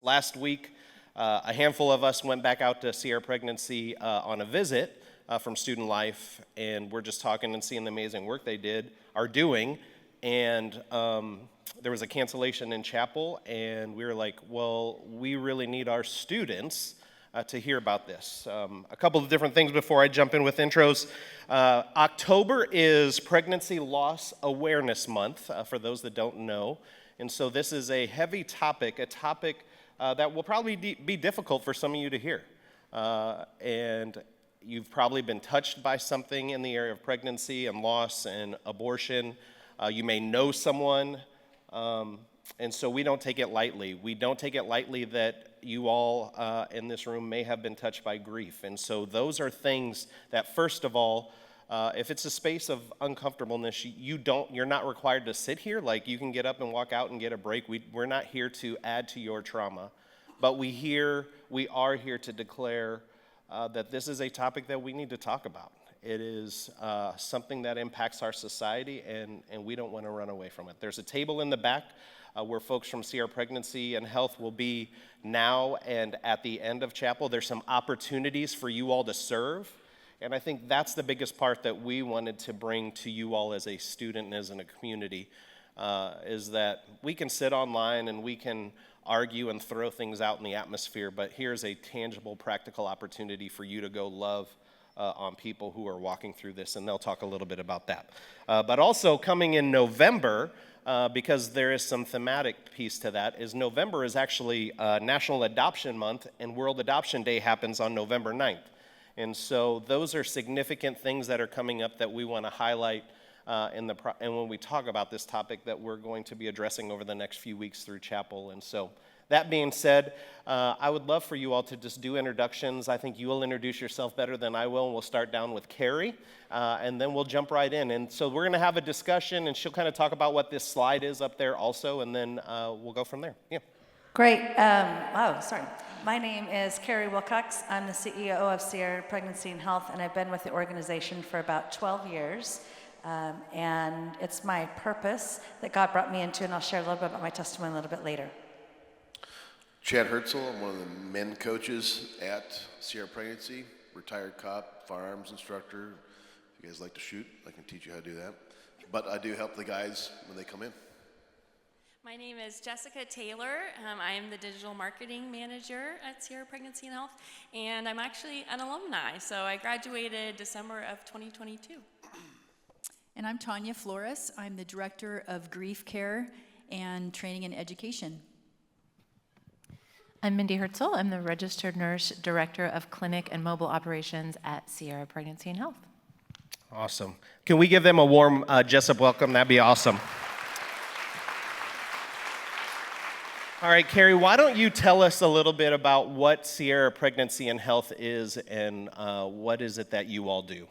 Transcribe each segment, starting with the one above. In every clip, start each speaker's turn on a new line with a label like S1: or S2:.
S1: Last week, a handful of us went back out to see our pregnancy on a visit from Student Life, and we're just talking and seeing the amazing work they are doing, and there was a cancellation in chapel, and we were like, well, we really need our students to hear about this. A couple of different things before I jump in with intros. October is Pregnancy Loss Awareness Month, for those that don't know, and so this is a heavy topic, that will probably be difficult for some of you to hear. And you've probably been touched by something in the area of pregnancy and loss and abortion. You may know someone, and so we don't take it lightly. We don't take it lightly that you all in this room may have been touched by grief. And so those are things that, first of all, if it's a space of uncomfortableness, you're not required to sit here. Like, you can get up and walk out and get a break. We're not here to add to your trauma, but we are here to declare that this is a topic that we need to talk about. It is something that impacts our society, and we don't want to run away from it. There's a table in the back where folks from Sierra Pregnancy and Health will be now and at the end of chapel. There's some opportunities for you all to serve. And I think that's the biggest part that we wanted to bring to you all as a student and as in a community, is that we can sit online and we can argue and throw things out in the atmosphere, but here's a tangible, practical opportunity for you to go love on people who are walking through this, and they'll talk a little bit about that. But also coming in November, because there is some thematic piece to that, is November is actually National Adoption Month, and World Adoption Day happens on November 9th. And so those are significant things that are coming up that we want to highlight and when we talk about this topic that we're going to be addressing over the next few weeks through chapel. And so that being said, I would love for you all to just do introductions. I think you will introduce yourself better than I will, and we'll start down with Carrie, and then we'll jump right in. And so we're going to have a discussion, and she'll kind of talk about what this slide is up there also, and then we'll go from there. Yeah.
S2: Great. My name is Carrie Wilcox. I'm the CEO of Sierra Pregnancy and Health, and I've been with the organization for about 12 years. And it's my purpose that God brought me into, and I'll share a little bit about my testimony a little bit later.
S3: Chad Herzl, I'm one of the men coaches at Sierra Pregnancy, retired cop, firearms instructor. If you guys like to shoot, I can teach you how to do that. But I do help the guys when they come in.
S4: My name is Jessica Taylor. I am the digital marketing manager at Sierra Pregnancy and Health, and I'm actually an alumni. So I graduated December of 2022.
S5: And I'm Tanya Flores. I'm the director of grief care and training and education.
S6: I'm Mindy Herzl. I'm the registered nurse director of clinic and mobile operations at Sierra Pregnancy and Health.
S1: Awesome. Can we give them a warm Jessup welcome? That'd be awesome. All right, Carrie, why don't you tell us a little bit about what Sierra Pregnancy and Health is, and what is it that you all do?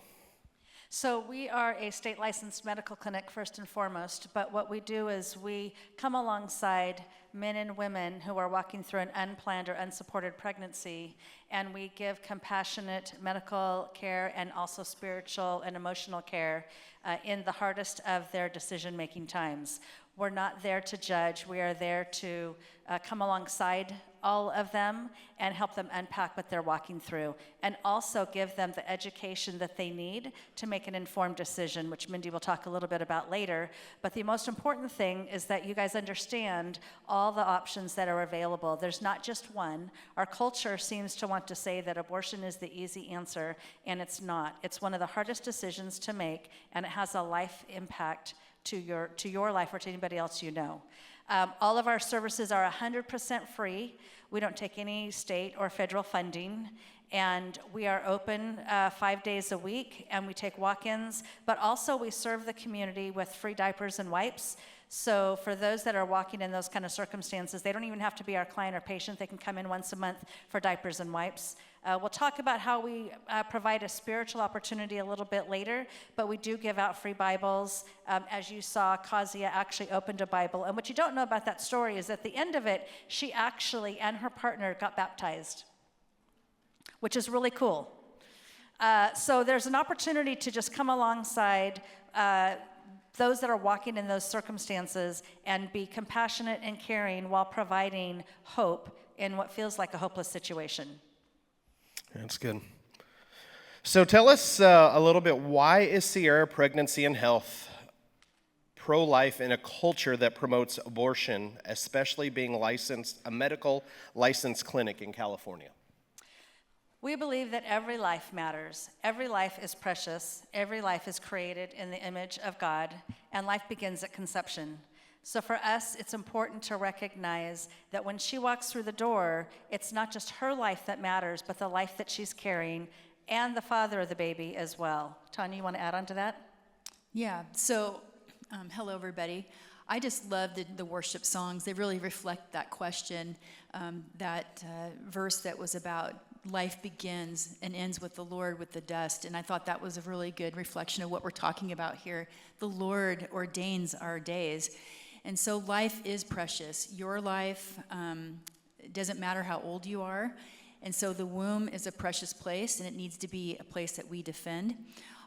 S2: So we are a state licensed medical clinic first and foremost, but what we do is we come alongside men and women who are walking through an unplanned or unsupported pregnancy, and we give compassionate medical care and also spiritual and emotional care in the hardest of their decision-making times. We're not there to judge. We are there to come alongside all of them and help them unpack what they're walking through, and also give them the education that they need to make an informed decision, which Mindy will talk a little bit about later. But the most important thing is that you guys understand all the options that are available. There's not just one. Our culture seems to want to say that abortion is the easy answer, and it's not. It's one of the hardest decisions to make, and it has a life impact to your life or to anybody else you know. All of our services are 100% free. We don't take any state or federal funding, and we are open 5 days a week, and we take walk-ins, but also we serve the community with free diapers and wipes. So for those that are walking in those kind of circumstances, they don't even have to be our client or patient. They can come in once a month for diapers and wipes. We'll talk about how we provide a spiritual opportunity a little bit later, but we do give out free Bibles. As you saw, Kazia actually opened a Bible. And what you don't know about that story is at the end of it, she actually and her partner got baptized, which is really cool. So there's an opportunity to just come alongside those that are walking in those circumstances and be compassionate and caring while providing hope in what feels like a hopeless situation.
S1: That's good. So tell us a little bit, why is Sierra Pregnancy and Health pro-life in a culture that promotes abortion, especially being licensed, a medical licensed clinic in California?
S2: We believe that every life matters. Every life is precious. Every life is created in the image of God, and life begins at conception. So for us, it's important to recognize that when she walks through the door, it's not just her life that matters, but the life that she's carrying and the father of the baby as well. Tanya, you want to add on to that?
S5: Yeah, so hello, everybody. I just love the worship songs. They really reflect that question, that verse that was about life begins and ends with the Lord with the dust. And I thought that was a really good reflection of what we're talking about here. The Lord ordains our days. And so life is precious. Your life, it doesn't matter how old you are. And so the womb is a precious place, and it needs to be a place that we defend.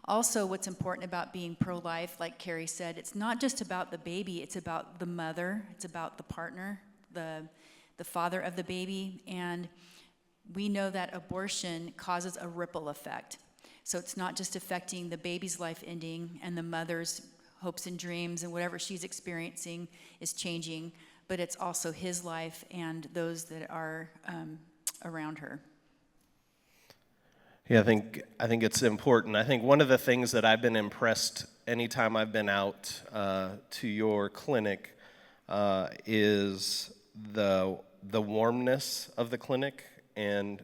S5: Also, what's important about being pro-life, like Carrie said, it's not just about the baby, it's about the mother, it's about the partner, the father of the baby, and we know that abortion causes a ripple effect. So it's not just affecting the baby's life ending and the mother's hopes and dreams and whatever she's experiencing is changing, but it's also his life and those that are around her.
S1: Yeah, I think it's important. I think one of the things that I've been impressed anytime I've been out to your clinic is the warmness of the clinic, and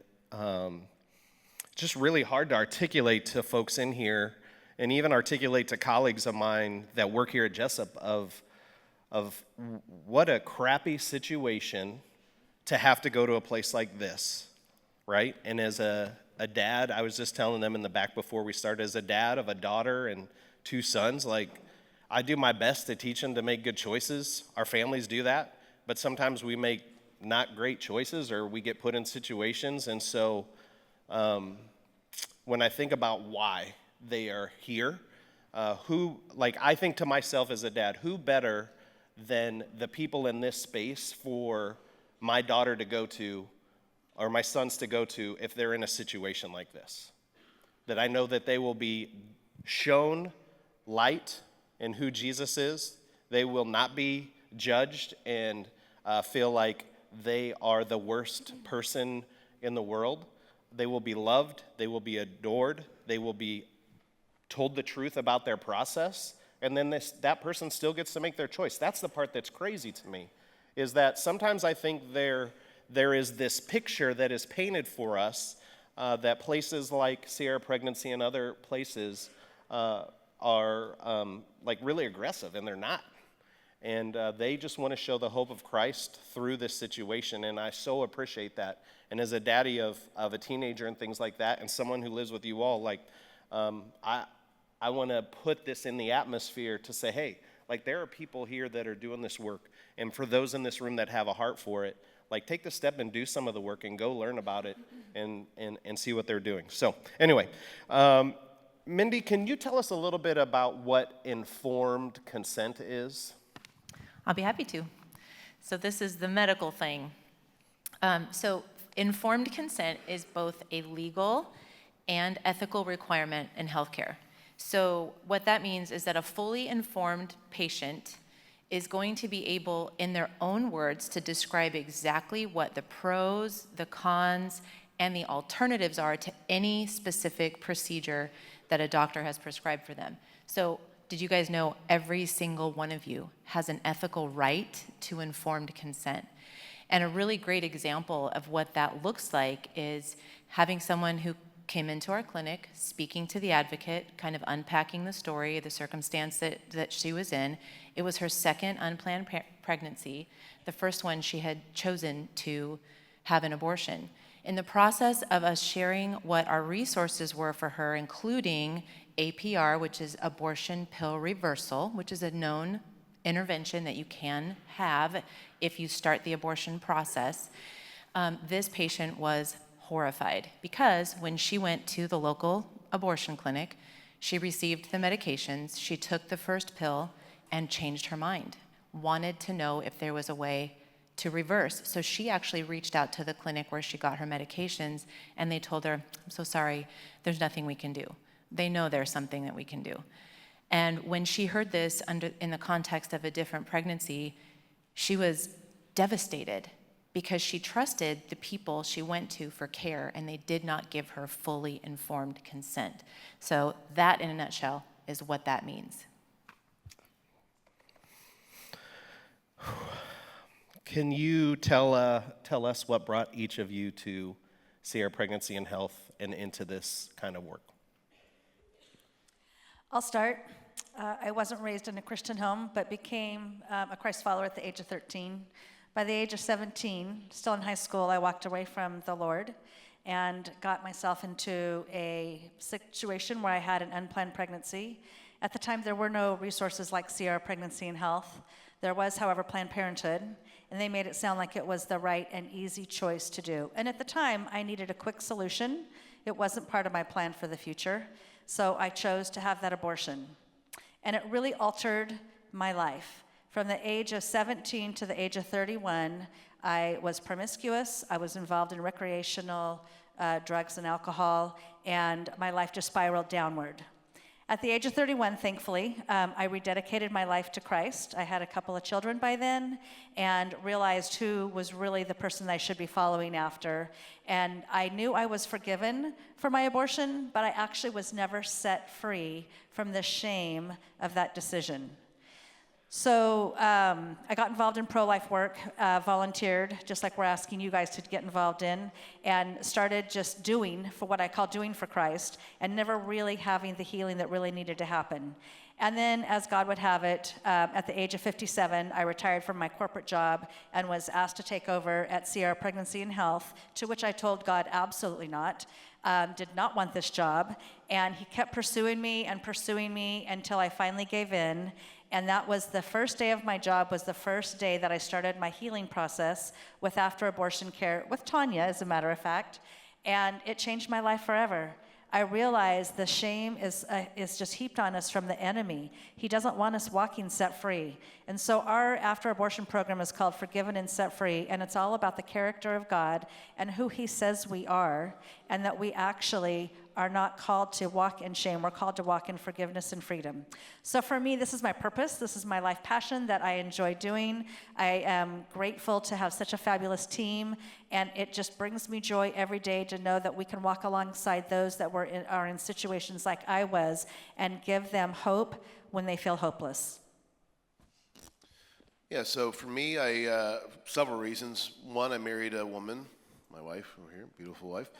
S1: just really hard to articulate to folks in here, and even articulate to colleagues of mine that work here at Jessup of what a crappy situation to have to go to a place like this, right? And as a dad, I was just telling them in the back before we started, as a dad of a daughter and 2 sons, like, I do my best to teach them to make good choices. Our families do that, but sometimes we make not great choices, or we get put in situations. And so when I think about why they are here, I think to myself as a dad, who better than the people in this space for my daughter to go to, or my sons to go to, if they're in a situation like this? That I know that they will be shown light in who Jesus is. They will not be judged and feel like they are the worst person in the world. They will be loved. They will be adored. They will be told the truth about their process. And then that person still gets to make their choice. That's the part that's crazy to me, is that sometimes I think there is this picture that is painted for us that places like Sierra Pregnancy and other places are like really aggressive, and they're not. And they just want to show the hope of Christ through this situation, and I so appreciate that. And as a daddy of a teenager and things like that, and someone who lives with you all, like, I want to put this in the atmosphere to say, hey, like, there are people here that are doing this work, and for those in this room that have a heart for it, like, take the step and do some of the work and go learn about it and see what they're doing. So anyway, Mindy, can you tell us a little bit about what informed consent is?
S6: I'll be happy to. So this is the medical thing. So informed consent is both a legal and ethical requirement in healthcare. So what that means is that a fully informed patient is going to be able, in their own words, to describe exactly what the pros, the cons, and the alternatives are to any specific procedure that a doctor has prescribed for them. So did you guys know every single one of you has an ethical right to informed consent? And a really great example of what that looks like is having someone who came into our clinic, speaking to the advocate, kind of unpacking the story, the circumstance that she was in. It was her second unplanned pregnancy, the first one she had chosen to have an abortion. In the process of us sharing what our resources were for her, including APR, which is abortion pill reversal, which is a known intervention that you can have if you start the abortion process, this patient was horrified because when she went to the local abortion clinic, She received the medications, she took the first pill, and changed her mind, wanted to know if there was a way to reverse. So she actually reached out to the clinic where she got her medications, and they told her, I'm so sorry, there's nothing we can do. They know there's something that we can do. And when she heard this in the context of a different pregnancy, she was devastated because she trusted the people she went to for care, and they did not give her fully informed consent. So that, in a nutshell, is what that means.
S1: Can you tell us what brought each of you to Sierra Pregnancy and Health and into this kind of work?
S2: I'll start. I wasn't raised in a Christian home, but became a Christ follower at the age of 13. By the age of 17, still in high school, I walked away from the Lord and got myself into a situation where I had an unplanned pregnancy. At the time, there were no resources like Sierra Pregnancy and Health. There was, however, Planned Parenthood, and they made it sound like it was the right and easy choice to do. And at the time, I needed a quick solution. It wasn't part of my plan for the future, so I chose to have that abortion. And it really altered my life. From the age of 17 to the age of 31, I was promiscuous, I was involved in recreational drugs and alcohol, and my life just spiraled downward. At the age of 31, thankfully, I rededicated my life to Christ. I had a couple of children by then and realized who was really the person I should be following after. And I knew I was forgiven for my abortion, but I actually was never set free from the shame of that decision. So I got involved in pro-life work, volunteered, just like we're asking you guys to get involved in, and started just doing for what I call doing for Christ, and never really having the healing that really needed to happen. And then, as God would have it, at the age of 57, I retired from my corporate job and was asked to take over at Sierra Pregnancy and Health, to which I told God absolutely not. Did not want this job, and he kept pursuing me until I finally gave in. And that was the first day of my job, was the first day that I started my healing process with after abortion care with Tanya, as a matter of fact, and it changed my life forever. I realized the shame is just heaped on us from the enemy. He doesn't want us walking set free. And so our after abortion program is called Forgiven and Set Free, and it's all about the character of God and who he says we are, and that we actually are not called to walk in shame. We're called to walk in forgiveness and freedom. So for me, this is my purpose. This is my life passion that I enjoy doing. I am grateful to have such a fabulous team, and it just brings me joy every day to know that we can walk alongside those that are in situations like I was and give them hope when they feel hopeless.
S3: Yeah, so for me, several reasons. One, I married a woman, my wife over here, beautiful wife,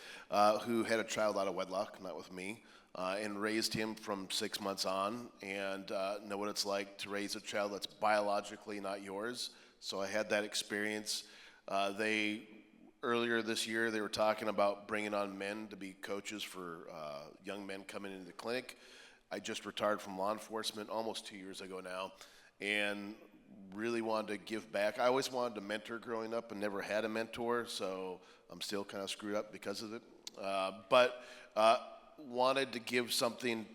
S3: who had a child out of wedlock, not with me, and raised him from 6 months on, and know what it's like to raise a child that's biologically not yours. So I had that experience. Earlier this year, they were talking about bringing on men to be coaches for young men coming into the clinic. I just retired from law enforcement almost 2 years ago now, and really wanted to give back. I always wanted to mentor growing up and never had a mentor, so I'm still kind of screwed up because of it. But wanted to give something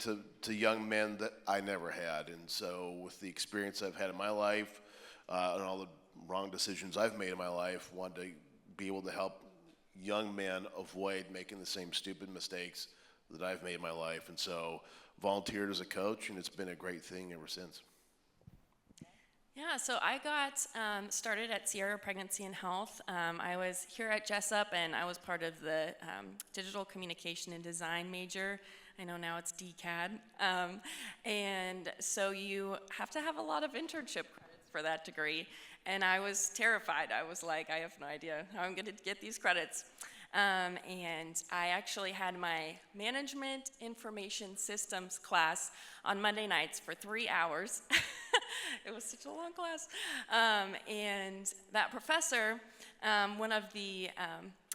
S3: to young men that I never had. And so with the experience I've had in my life and all the wrong decisions I've made in my life, wanted to be able to help young men avoid making the same stupid mistakes that I've made in my life. And so volunteered as a coach, and it's been a great thing ever since.
S4: Yeah, so I got started at Sierra Pregnancy and Health. I was here at Jessup, and I was part of the digital communication and design major. I know now it's DCAD. And so you have to have a lot of internship credits for that degree. And I was terrified. I was like, I have no idea how I'm going to get these credits. And I actually had my management information systems class on Monday nights for 3 hours. It was such a long class. And that professor, one of the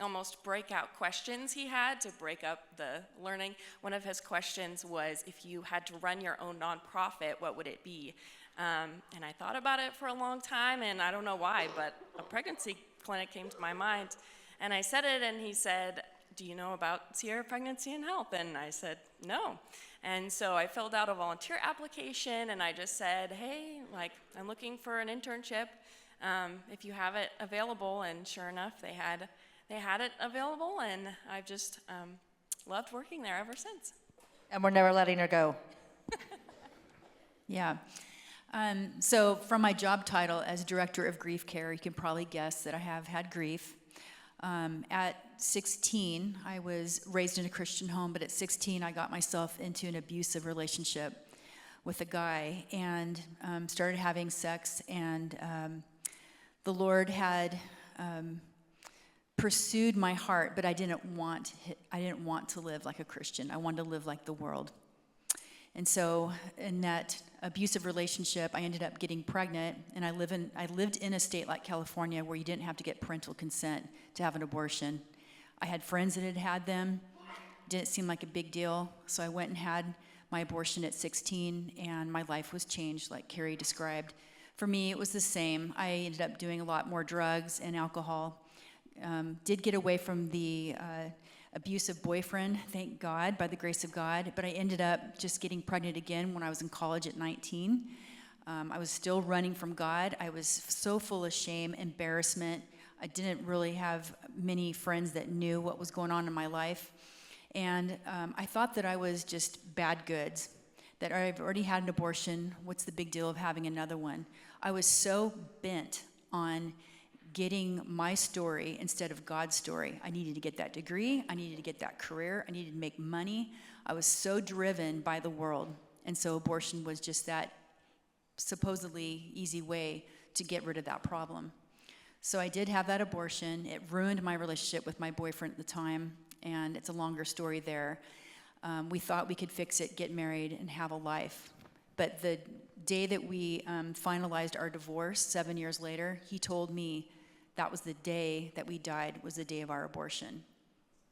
S4: almost breakout questions he had to break up the learning, one of his questions was, if you had to run your own nonprofit, what would it be? And I thought about it for a long time, and I don't know why, but a pregnancy clinic came to my mind. And I said it, and he said, do you know about Sierra Pregnancy and Health? And I said, no. And so I filled out a volunteer application, and I just said, hey, like, I'm looking for an internship, if you have it available. And sure enough, they had it available, and I've just loved working there ever since.
S2: And we're never letting her go.
S5: Yeah. So from my job title as Director of Grief Care, you can probably guess that I have had grief. At 16, I was raised in a Christian home, but at 16, I got myself into an abusive relationship with a guy and started having sex, and the Lord had pursued my heart, but I didn't want to live like a Christian. I wanted to live like the world. And so in that abusive relationship, I ended up getting pregnant, and I lived in a state like California where you didn't have to get parental consent to have an abortion. I had friends that had had them. Didn't seem like a big deal, so I went and had my abortion at 16, and my life was changed like Carrie described. For me, it was the same. I ended up doing a lot more drugs and alcohol. Did get away from the abusive boyfriend, thank God, by the grace of God, but I ended up just getting pregnant again when I was in college at 19. I was still running from God. I was so full of shame, embarrassment. I didn't really have many friends that knew what was going on in my life. And I thought that I was just bad goods, that I've already had an abortion. What's the big deal of having another one? I was so bent on getting my story instead of God's story. I needed to get that degree. I needed to get that career. I needed to make money. I was so driven by the world. And so abortion was just that supposedly easy way to get rid of that problem. So I did have that abortion. It ruined my relationship with my boyfriend at the time, and it's a longer story there. We thought we could fix it, get married, and have a life. But the day that we finalized our divorce, 7 years later, he told me that was the day that we died, was the day of our abortion.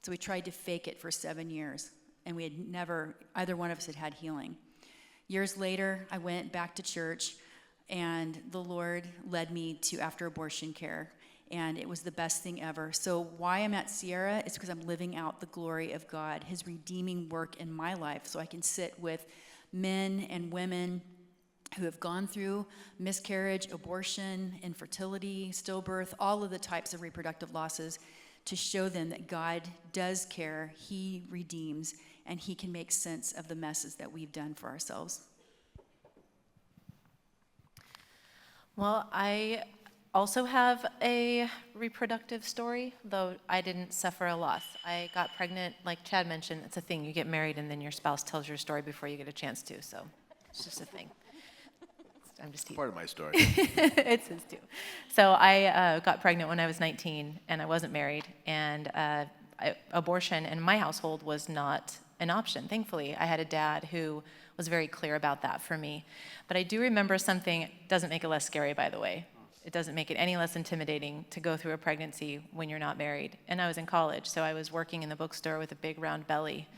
S5: So we tried to fake it for 7 years, and we had never, either one of us had healing. Years later, I went back to church, and the Lord led me to after-abortion care, and it was the best thing ever. So why I'm at Sierra is because I'm living out the glory of God, his redeeming work in my life, so I can sit with men and women who have gone through miscarriage, abortion, infertility, stillbirth, all of the types of reproductive losses, to show them that God does care, he redeems, and he can make sense of the messes that we've done for ourselves.
S6: Well, I also have a reproductive story, though I didn't suffer a loss. I got pregnant, like Chad mentioned, it's a thing. You get married and then your spouse tells your story before you get a chance to, so it's just a thing. I'm just teasing.
S3: Part of my story.
S6: It's his too. So I got pregnant when I was 19, and I wasn't married, and abortion in my household was not an option. Thankfully, I had a dad who was very clear about that for me. But I do remember something, doesn't make it less scary, by the way. It doesn't make it any less intimidating to go through a pregnancy when you're not married. And I was in college, so I was working in the bookstore with a big round belly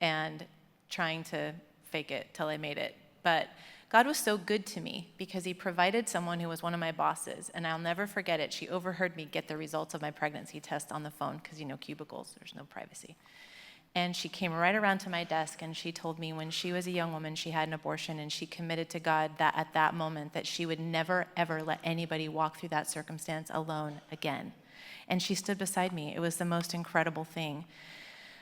S6: and trying to fake it till I made it. But God was so good to me because he provided someone who was one of my bosses, and I'll never forget it. She overheard me get the results of my pregnancy test on the phone because, you know, cubicles, there's no privacy. And she came right around to my desk, and she told me when she was a young woman, she had an abortion, and she committed to God that at that moment that she would never, ever let anybody walk through that circumstance alone again. And she stood beside me. It was the most incredible thing.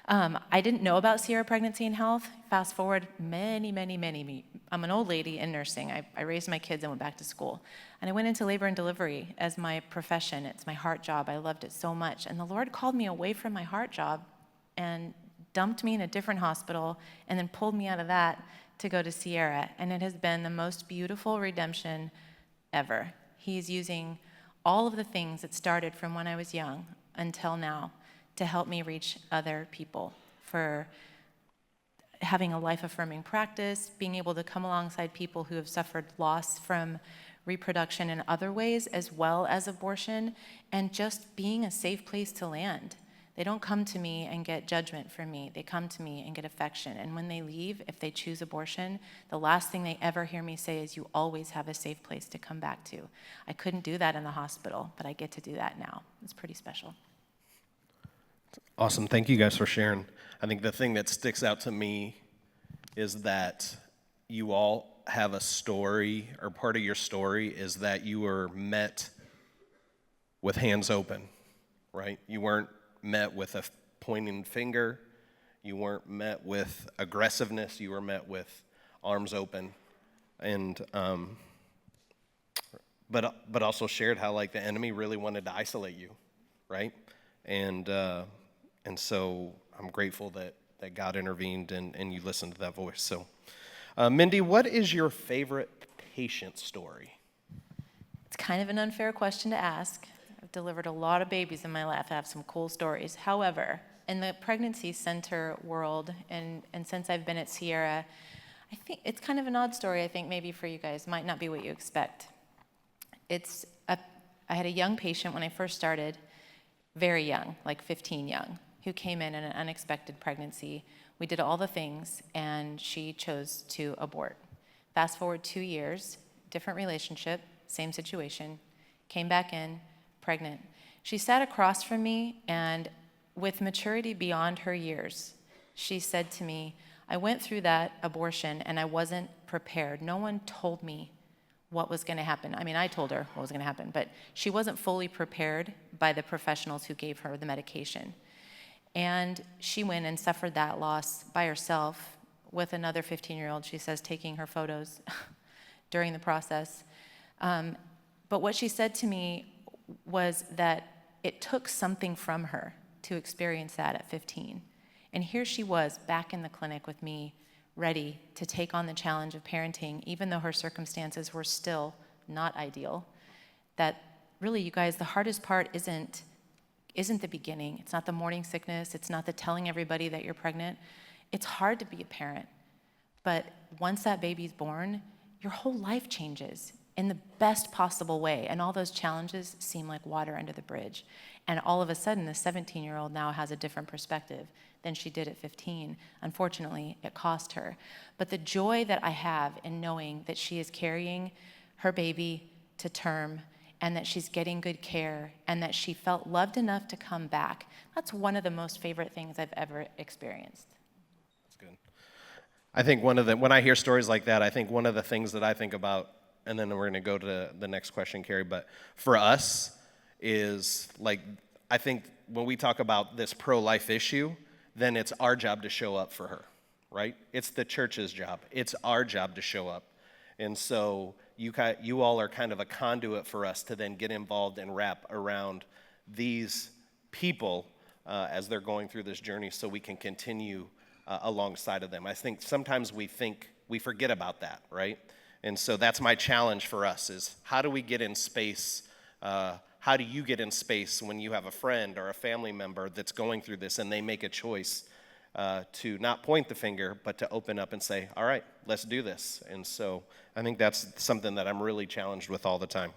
S6: I didn't know about Sierra Pregnancy and Health. Fast forward many. I'm an old lady in nursing. I raised my kids and went back to school. And I went into labor and delivery as my profession. It's my heart job. I loved it so much. And the Lord called me away from my heart job and dumped me in a different hospital and then pulled me out of that to go to Sierra. And it has been the most beautiful redemption ever. He's using all of the things that started from when I was young until now to help me reach other people, for having a life-affirming practice, being able to come alongside people who have suffered loss from reproduction in other ways as well as abortion, and just being a safe place to land. They don't come to me and get judgment from me. They come to me and get affection. And when they leave, if they choose abortion, the last thing they ever hear me say is, you always have a safe place to come back to. I couldn't do that in the hospital, but I get to do that now. It's pretty special.
S1: Awesome. Thank you guys for sharing. I think the thing that sticks out to me is that you all have a story, or part of your story is that you were met with hands open, right? You weren't met with a pointing finger. You weren't met with aggressiveness. You were met with arms open. And, but also shared how like the enemy really wanted to isolate you, right? And so I'm grateful that God intervened and you listened to that voice. So, Mindy, what is your favorite patient story?
S6: It's kind of an unfair question to ask. I've delivered a lot of babies in my life. I have some cool stories. However, in the pregnancy center world, and since I've been at Sierra, I think it's kind of an odd story, I think maybe for you guys. Might not be what you expect. I had a young patient when I first started, very young, like 15 young, who came in an unexpected pregnancy. We did all the things, and she chose to abort. Fast forward 2 years, different relationship, same situation, came back in, pregnant. She sat across from me, and with maturity beyond her years, she said to me, I went through that abortion, and I wasn't prepared. No one told me what was going to happen. I mean, I told her what was going to happen, but she wasn't fully prepared by the professionals who gave her the medication. And she went and suffered that loss by herself with another 15-year-old, she says, taking her photos during the process. But what she said to me was that it took something from her to experience that at 15. And here she was back in the clinic with me, ready to take on the challenge of parenting, even though her circumstances were still not ideal. That really, you guys, the hardest part isn't the beginning. It's not the morning sickness. It's not the telling everybody that you're pregnant. It's hard to be a parent. But once that baby's born, your whole life changes in the best possible way. And all those challenges seem like water under the bridge. And all of a sudden, the 17-year-old now has a different perspective than she did at 15. Unfortunately, it cost her. But the joy that I have in knowing that she is carrying her baby to term, and that she's getting good care, and that she felt loved enough to come back, that's one of the most favorite things I've ever experienced.
S1: That's good. I think when I hear stories like that, I think one of the things that I think about, and then we're going to go to the next question, Carrie, but for us is like, I think when we talk about this pro-life issue, then it's our job to show up for her, right? It's the church's job. It's our job to show up. And so you all are kind of a conduit for us to then get involved and wrap around these people as they're going through this journey so we can continue alongside of them. I think sometimes we forget about that, right? And so that's my challenge for us is how do we get in space? How do you get in space when you have a friend or a family member that's going through this and they make a choice to not point the finger, but to open up and say, all right, let's do this. And so I think that's something that I'm really challenged with all the time.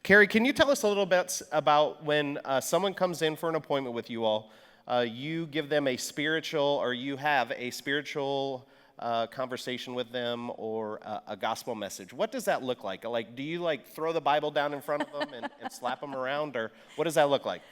S1: Carrie, can you tell us a little bit about when someone comes in for an appointment with you all, you give them a spiritual, or you have a spiritual conversation with them or a gospel message? What does that look like? Like, do you like throw the Bible down in front of them and slap them around, or what does that look like?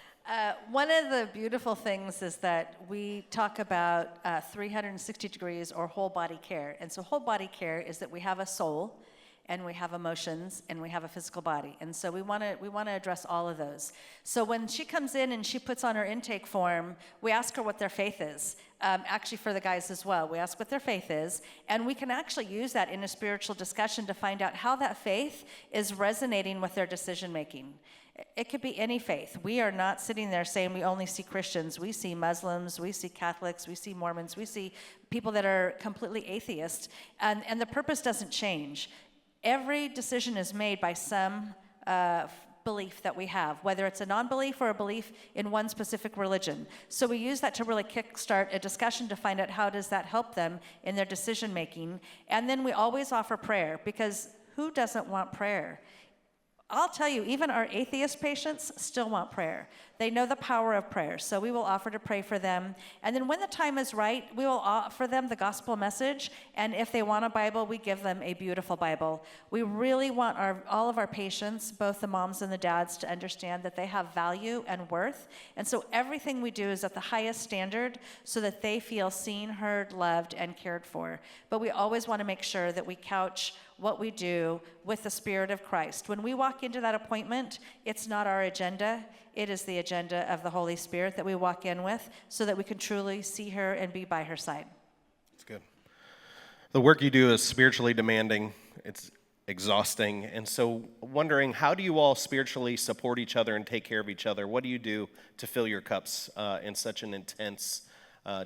S2: One of the beautiful things is that we talk about 360 degrees or whole body care. And so whole body care is that we have a soul, and we have emotions, and we have a physical body. And so we want to address all of those. So when she comes in and she puts on her intake form, we ask her what their faith is. Actually, for the guys as well, we ask what their faith is, and we can actually use that in a spiritual discussion to find out how that faith is resonating with their decision making. It could be any faith. We are not sitting there saying we only see Christians. We see Muslims, we see Catholics, we see Mormons, we see people that are completely atheist, and the purpose doesn't change. Every decision is made by some belief that we have, whether it's a non-belief or a belief in one specific religion. So we use that to really kickstart a discussion to find out how does that help them in their decision making. And then we always offer prayer, because who doesn't want prayer? I'll tell you, even our atheist patients still want prayer. they know the power of prayer. So we will offer to pray for them. And then when the time is right, we will offer them the gospel message. And if they want a Bible, we give them a beautiful Bible. We really want all of our patients, both the moms and the dads, to understand that they have value and worth. And so everything we do is at the highest standard so that they feel seen, heard, loved, and cared for. But we always want to make sure that we couch what we do with the Spirit of Christ. When we walk into that appointment, it's not our agenda. It is the agenda of the Holy Spirit that we walk in with so that we can truly see her and be by her side.
S1: That's good. The work you do is spiritually demanding. It's exhausting. And so wondering, how do you all spiritually support each other and take care of each other? What do you do to fill your cups in such an intense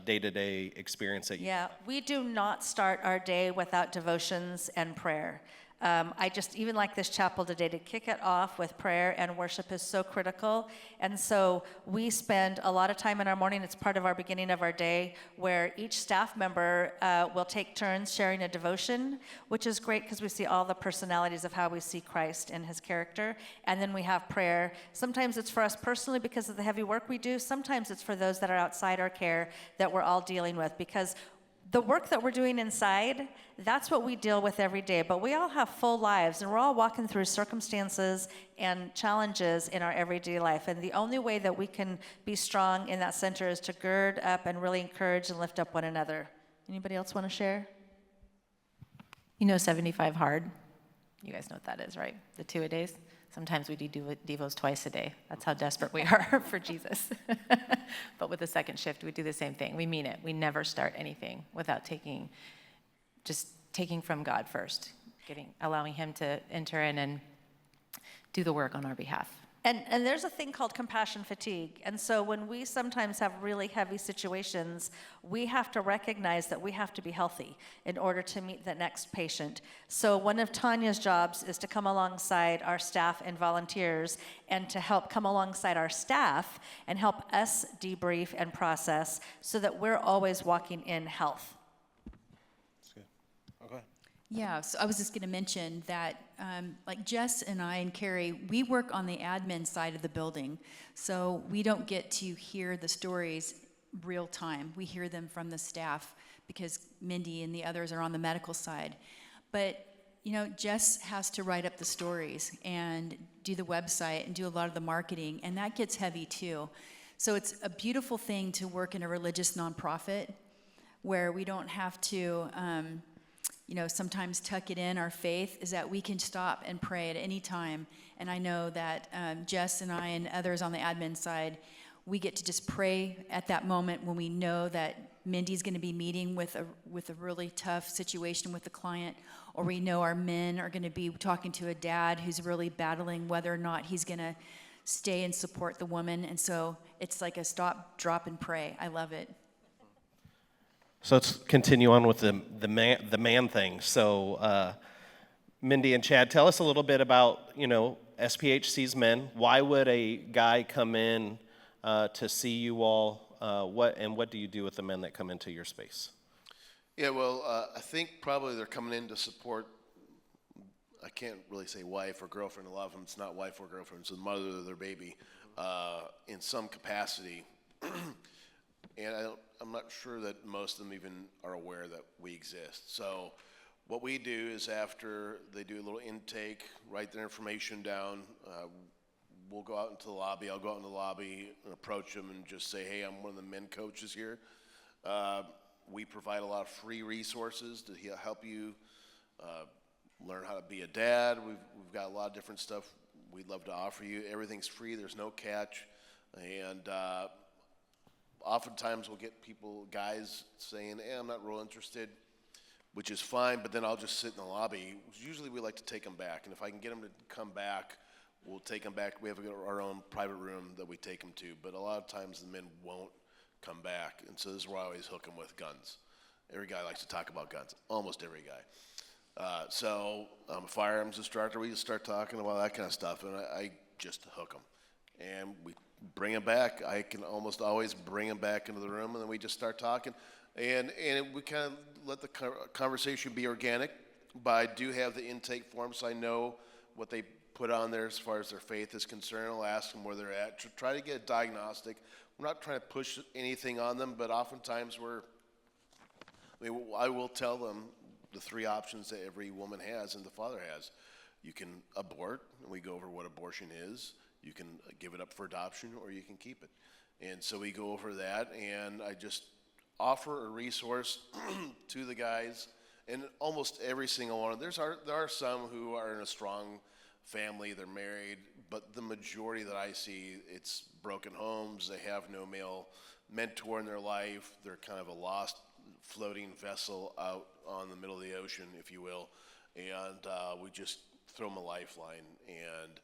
S1: day-to-day experience that you
S2: Yeah, we do not start our day without devotions and prayer. I just, even like this chapel today, to kick it off with prayer and worship is so critical. And so we spend a lot of time in our morning, it's part of our beginning of our day, where each staff member will take turns sharing a devotion, which is great because we see all the personalities of how we see Christ and his character. And then we have prayer. Sometimes it's for us personally because of the heavy work we do. Sometimes it's for those that are outside our care that we're all dealing with, because the work that we're doing inside, that's what we deal with every day. But we all have full lives, and we're all walking through circumstances and challenges in our everyday life. And the only way that we can be strong in that center is to gird up and really encourage and lift up one another. Anybody else want to share?
S6: 75 hard. You guys know what that is, right? The 2-a-days. Sometimes we do devos twice a day. That's how desperate we are for Jesus. But with the second shift, we do the same thing. We mean it. We never start anything without taking from God first, allowing him to enter in and do the work on our behalf.
S2: And there's a thing called compassion fatigue. And so when we sometimes have really heavy situations, we have to recognize that we have to be healthy in order to meet the next patient. So one of Tanya's jobs is to come alongside our staff and volunteers and to help come alongside our staff and help us debrief and process so that we're always walking in health.
S1: That's good. Okay.
S5: Yeah, so I was just going to mention that, like Jess and I and Carrie, we work on the admin side of the building, so we don't get to hear the stories real time. We hear them from the staff because Mindy and the others are on the medical side. But, Jess has to write up the stories and do the website and do a lot of the marketing, and that gets heavy too. So it's a beautiful thing to work in a religious nonprofit where we don't have to sometimes tuck it in. Our faith is that we can stop and pray at any time. And I know that Jess and I and others on the admin side, we get to just pray at that moment when we know that Mindy's going to be meeting with a really tough situation with the client, or we know our men are going to be talking to a dad who's really battling whether or not he's going to stay and support the woman. And so it's like a stop, drop, and pray. I love it.
S1: So let's continue on with the man thing. So Mindy and Chad, tell us a little bit about, SPHC's men. Why would a guy come in to see you all? What do you do with the men that come into your space?
S3: Yeah, well, I think probably they're coming in to support, I can't really say wife or girlfriend. A lot of them, it's not wife or girlfriend, it's the mother of their baby in some capacity. And I'm not sure that most of them even are aware that we exist. So what we do is after they do a little intake, write their information down, we'll go out into the lobby. I'll go out in the lobby and approach them and just say, hey, I'm one of the men coaches here. We provide a lot of free resources to help you learn how to be a dad. We've got a lot of different stuff we'd love to offer you. Everything's free. There's no catch. And oftentimes we'll get guys saying, hey, I'm not real interested, which is fine, but then I'll just sit in the lobby. Usually we like to take them back, and if I can get them to come back, we'll take them back. We have our own private room that we take them to, but a lot of times the men won't come back, and so this is where I always hook them with guns. Every guy likes to talk about guns, almost every guy. So I'm a firearms instructor. We just start talking about that kind of stuff, and I just hook them. And we bring them back. I can almost always bring them back into the room, and then we just start talking. And we kind of let the conversation be organic, but I do have the intake form, so I know what they put on there as far as their faith is concerned. I'll ask them where they're at, try to get a diagnostic. We're not trying to push anything on them, but oftentimes I will tell them the 3 options that every woman has and the father has. You can abort, and we go over what abortion is. You can give it up for adoption, or you can keep it. And so we go over that, and I just offer a resource to the guys, and almost every single one. There are some who are in a strong family, they're married, but the majority that I see, it's broken homes, they have no male mentor in their life, they're kind of a lost floating vessel out on the middle of the ocean, if you will, and we just throw them a lifeline, and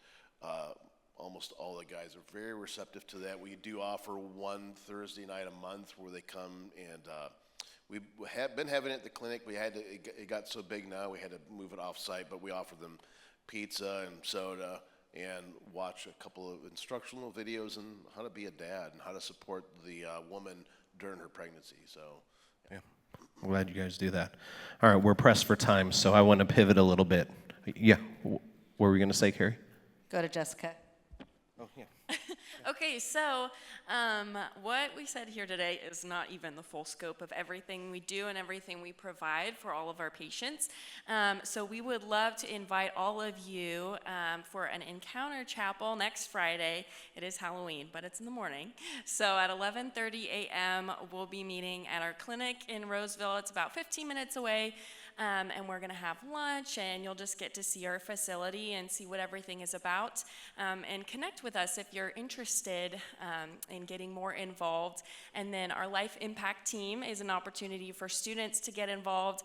S3: almost all the guys are very receptive to that. We do offer one Thursday night a month where they come, and we have been having it at the clinic. It got so big now we had to move it off-site, but we offer them pizza and soda and watch a couple of instructional videos on how to be a dad and how to support the woman during her pregnancy. So,
S1: Yeah, I'm glad you guys do that. All right, we're pressed for time, so I want to pivot a little bit. Yeah, what were we going to say, Carrie?
S2: Go to Jessica.
S1: Oh, yeah.
S4: Okay, so what we said here today is not even the full scope of everything we do and everything we provide for all of our patients. So we would love to invite all of you for an encounter chapel next Friday. It is Halloween, but it's in the morning. So at 11:30 a.m., we'll be meeting at our clinic in Roseville. It's about 15 minutes away. And we're going to have lunch, and you'll just get to see our facility and see what everything is about, and connect with us if you're interested in getting more involved. And then our Life Impact Team is an opportunity for students to get involved,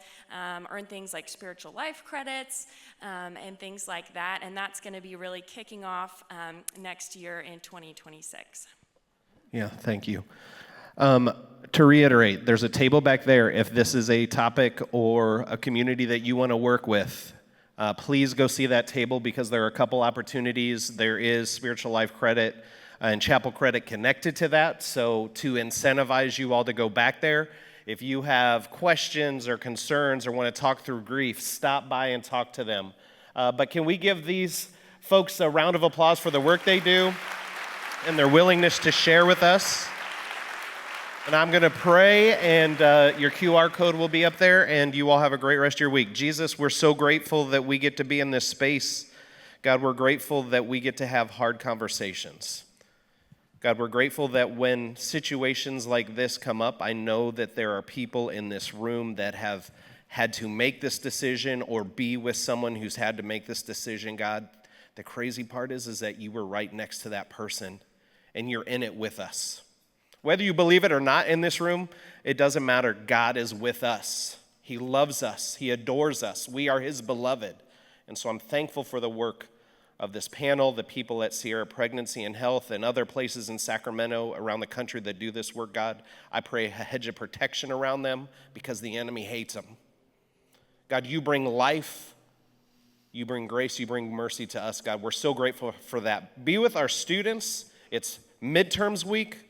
S4: earn things like spiritual life credits, and things like that. And that's going to be really kicking off next year in 2026.
S1: Yeah, thank you. To reiterate, there's a table back there. If this is a topic or a community that you want to work with, please go see that table, because there are a couple opportunities. There is spiritual life credit and chapel credit connected to that. So to incentivize you all to go back there, if you have questions or concerns or want to talk through grief, stop by and talk to them. But can we give these folks a round of applause for the work they do and their willingness to share with us? And I'm going to pray, and your QR code will be up there, and you all have a great rest of your week. Jesus, we're so grateful that we get to be in this space. God, we're grateful that we get to have hard conversations. God, we're grateful that when situations like this come up, I know that there are people in this room that have had to make this decision or be with someone who's had to make this decision. God, the crazy part is that you were right next to that person, and you're in it with us. Whether you believe it or not in this room, it doesn't matter. God is with us. He loves us. He adores us. We are his beloved. And so I'm thankful for the work of this panel, the people at Sierra Pregnancy and Health, and other places in Sacramento around the country that do this work, God. I pray a hedge of protection around them, because the enemy hates them. God, you bring life, you bring grace, you bring mercy to us, God. We're so grateful for that. Be with our students. It's midterms week.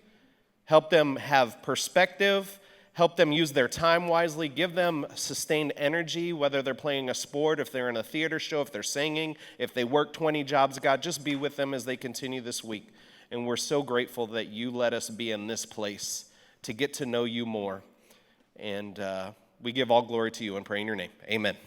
S1: Help them have perspective, help them use their time wisely, give them sustained energy, whether they're playing a sport, if they're in a theater show, if they're singing, if they work 20 jobs. God, just be with them as they continue this week. And we're so grateful that you let us be in this place to get to know you more. And we give all glory to you and pray in your name. Amen.